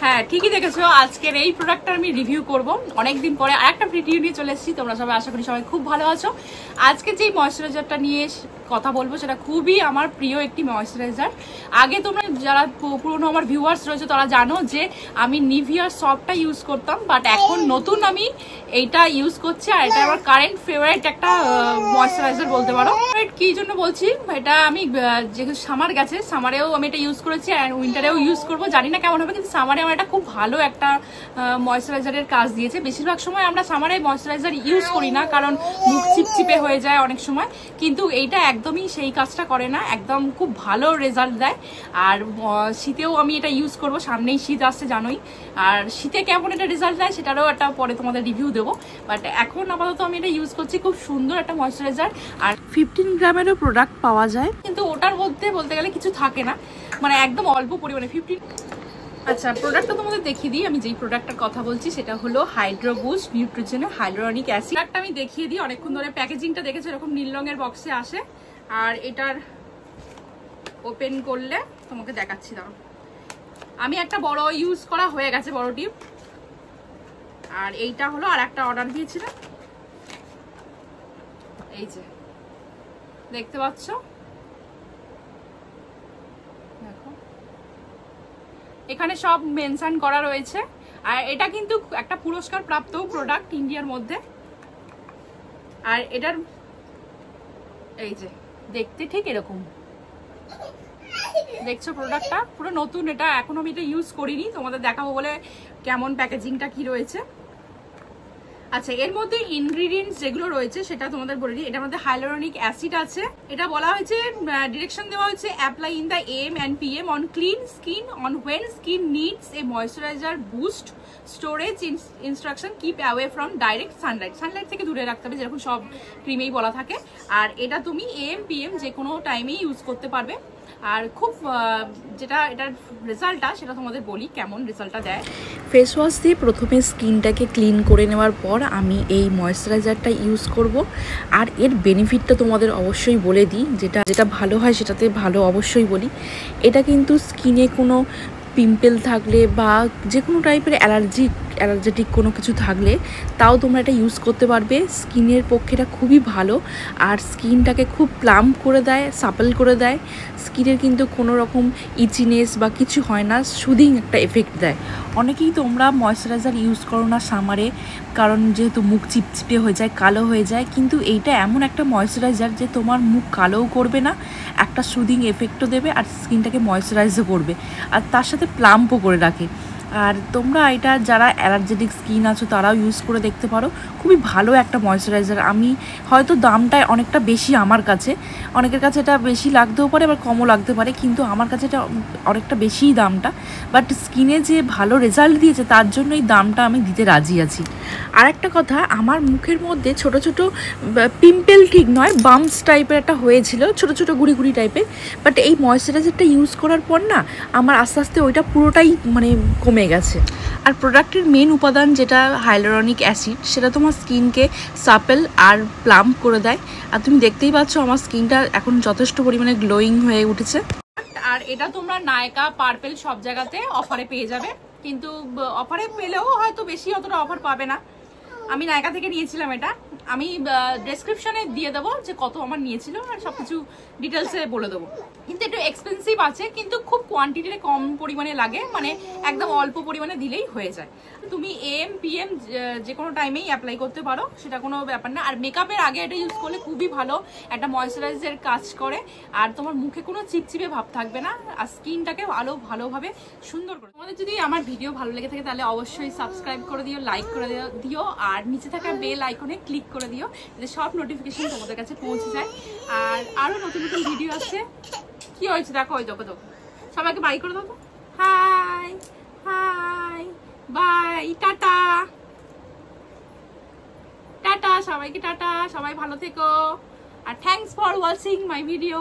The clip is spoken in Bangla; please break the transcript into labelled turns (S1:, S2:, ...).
S1: হ্যাঁ ঠিকই দেখেছো, আজকের এই প্রোডাক্টটা আমি রিভিউ করব। অনেকদিন পরে আরেকটা ভিডিও নিয়ে চলে এসেছি। তোমরা সবাই আশা করি সবাই খুব ভালো আছো। আজকে যে ময়শ্চারাইজারটা নিয়ে কথা বলবো সেটা খুবই আমার প্রিয় একটি ময়শ্চারাইজার। আগে তোমরা যারা পুরনো আমার ভিউয়ার্স রয়েছে তারা জানো যে আমি নিভিয়ার সফটটা ইউজ করতাম, বাট এখন নতুন আমি এইটা ইউজ করছি। আর এটা আমার কারেন্ট ফেভারিট একটা ময়শ্চারাইজার বলতে পারো। কি জন্য বলছি, এটা আমি যেহেতু সামার গেছে, সামারেও আমি এটা ইউজ করেছি আর উইন্টারেও ইউজ করবো। জানি না কেমন হবে, কিন্তু সামারে আমার এটা খুব ভালো একটা ময়শ্চারাইজারের কাজ দিয়েছে। বেশিরভাগ সময় আমরা সামারে ময়শ্চারাইজার ইউজ করি না, কারণ মুখ চিপচিপে হয়ে যায় অনেক সময়, কিন্তু এইটা একদমই সেই কাজটা করে না, একদম খুব ভালো রেজাল্ট দেয়। আর শীতেও আমি এটা ইউজ করব, সামনেই শীত আসছে জানোই। আর শীতে কেমন এটা রেজাল্ট দেয় সেটারও একটা পরে তোমাদের রিভিউ দেবো, বাট এখন আপাতত আমি এটা ইউজ করছি। খুব সুন্দর একটা ময়শ্চারাইজার, আর 15 গ্রামেরও প্রোডাক্ট পাওয়া যায়, কিন্তু ওটার মধ্যে বলতে গেলে কিছু থাকে না, মানে একদম অল্প পরিমাণে 15। আচ্ছা, প্রোডাক্টটা তোমাদের দেখিয়ে দিই। আমি যেই প্রোডাক্টটার কথা বলছি সেটা হলো হাইড্রো বুস্ট নিউট্রিজেনের হাইলোরনিক অ্যাসিড। প্রোডাক্টটা আমি দেখিয়ে দিই। অনেকক্ষণ ধরে প্যাকেজিংটা দেখেছো, এরকম নীল রঙের বক্সে আসে। আর এটার ওপেন করলে তোমাকে দেখাচ্ছি, দাও। আমি একটা বড় ইউজ করা হয়ে গেছে, বড় টিউব। আর এইটা হলো আর একটা অর্ডার দিয়েছিলাম, এই যে দেখতে পাচ্ছ, দেখো এখানে সব মেনশন করা রয়েছে। আর এটা কিন্তু একটা পুরস্কার প্রাপ্ত প্রোডাক্ট ইন্ডিয়ার মধ্যে। আর এটার এই যে দেখতে ঠিক এরকম দেখছো, প্রোডাক্টটা পুরো নতুন। এটা এখনো আমি এটা ইউজ করিনি, তোমাদের দেখাবো বলে কেমন প্যাকেজিংটা কি রয়েছে। আচ্ছা, এর মধ্যে ইনগ্রিডিয়েন্টস যেগুলো রয়েছে সেটা তোমাদের বলে দিই। এটার মধ্যে হাইলোরনিক অ্যাসিড আছে। এটা বলা হয়েছে, ডিরেকশন দেওয়া হয়েছে, apply in the AM and PM on clean skin on when skin needs a moisturiser boost storage instruction, keep away from direct Sunlight. Sunlight থেকে দূরে রাখতে হবে, যেরকম সব ক্রিমেই বলা থাকে। আর এটা তুমি AM PM যে কোনো টাইমেই ইউজ করতে পারবে। আর খুব যেটা এটার রেজাল্টটা সেটা তোমাদের বলি কেমন রেজাল্টটা দেয়।
S2: ফেস ওয়াশ দিয়ে প্রথমে স্কিনটাকে ক্লিন করে নেওয়ার পর আমি এই ময়শ্চারাইজারটা ইউজ করব। আর এর বেনিফিটটা তোমাদের অবশ্যই বলে দিই, যেটা ভালো হয় সেটাতে ভালো অবশ্যই বলি। এটা কিন্তু স্কিনে কোনো পিম্পল থাকলে বা যে কোনো টাইপের অ্যালার্জেটিক কোনো কিছু থাকলে তাও তোমরা এটা ইউজ করতে পারবে। স্কিনের পক্ষে এটা খুবই ভালো, আর স্কিনটাকে খুব প্লাম্প করে দেয়, সাপল করে দেয়। স্কিনের কিন্তু কোনো রকম ইচিনেস বা কিছু হয় না, সুদিং একটা এফেক্ট দেয়। অনেকেই তোমরা ময়শ্চারাইজার ইউজ করো না সামারে, কারণ যেহেতু মুখ চিপচিপে হয়ে যায়, কালো হয়ে যায়, কিন্তু এইটা এমন একটা ময়শ্চারাইজার যে তোমার মুখ কালোও করবে না, একটা সুদিং এফেক্টও দেবে, আর স্কিনটাকে ময়শ্চারাইজও করবে, আর তার সাথে প্লাম্পও করে রাখে। আর তোমরা এটা যারা অ্যালার্জেটিক স্কিন আছো তারাও ইউজ করে দেখতে পারো, খুবই ভালো একটা ময়শ্চারাইজার। আমি হয়তো দামটা অনেকটা বেশি, আমার কাছে অনেকের কাছে এটা বেশি লাগতেও পারে, আবার কমও লাগতে পারে, কিন্তু আমার কাছে এটা অনেকটা বেশিই দামটা। বাট স্কিনে যে ভালো রেজাল্ট দিয়েছে তার জন্য এই দামটা আমি দিতে রাজি আছি। আর একটা কথা, আমার মুখের মধ্যে ছোট ছোট পিম্পল ঠিক নয়, বাম্পস টাইপের একটা হয়েছিল, ছোট ছোট গুড়ি গুড়ি টাইপের। বাট এই ময়শ্চারাইজারটা ইউজ করার পর না আমার আস্তে আস্তে ওইটা পুরোটাই মানে কমে গেছে। আর প্রোডাক্টের মেন উপাদান যেটা হাইলোরনিক অ্যাসিড, সেটা তোমার স্কিনকে সাপেল আর প্লাম্প করে দেয়। আর তুমি দেখতেই পাচ্ছ আমার স্কিনটা এখন যথেষ্ট পরিমাণে গ্লোয়িং হয়ে উঠেছে।
S1: আর এটা তোমরা নায়কা, পার্পেল সব জায়গাতে অফারে পেয়ে যাবে, কিন্তু অফারে পেলেও হয়তো বেশি অতটা অফার পাবে না। আমি নায়কা থেকে নিয়েছিলাম এটা। আমি ডেসক্রিপশনে দিয়ে দেবো যে কত আমার নিয়েছিল, আর সবকিছু ডিটেলসে বলে দেবো। কিন্তু একটু এক্সপেন্সিভ আছে, কিন্তু খুব কোয়ান্টিটিতে কম পরিমাণে লাগে, মানে একদম অল্প পরিমাণে দিলেই হয়ে যায়। তুমি AM PM যে কোনো টাইমেই অ্যাপ্লাই করতে পারো, সেটা কোনো ব্যাপার না। আর মেকআপের আগে এটা ইউজ করলে খুবই ভালো একটা ময়শ্চারাইজার কাজ করে, আর তোমার মুখে কোনো চিপচিপে ভাব থাকবে না, আর স্কিনটাকে ভালোভাবে সুন্দর করে। তোমাদের যদি আমার ভিডিও ভালো লেগে থাকে তাহলে অবশ্যই সাবস্ক্রাইব করে দিও, লাইক করে দিও, আর নিচে থাকা বেল আইকনে ক্লিক করে দিও, যাতে সব নোটিফিকেশন তোমাদের কাছে পৌঁছে যায়। আর আরো নতুন নতুন ভিডিও আছে। কি হয়েছে দেখো, ওই দেখো, সবাইকে বাই করে দেবো। Hi hi bye, tata tata, সবাইকে টাটা, সবাই ভালো থেকো, আর thanks for watching my video.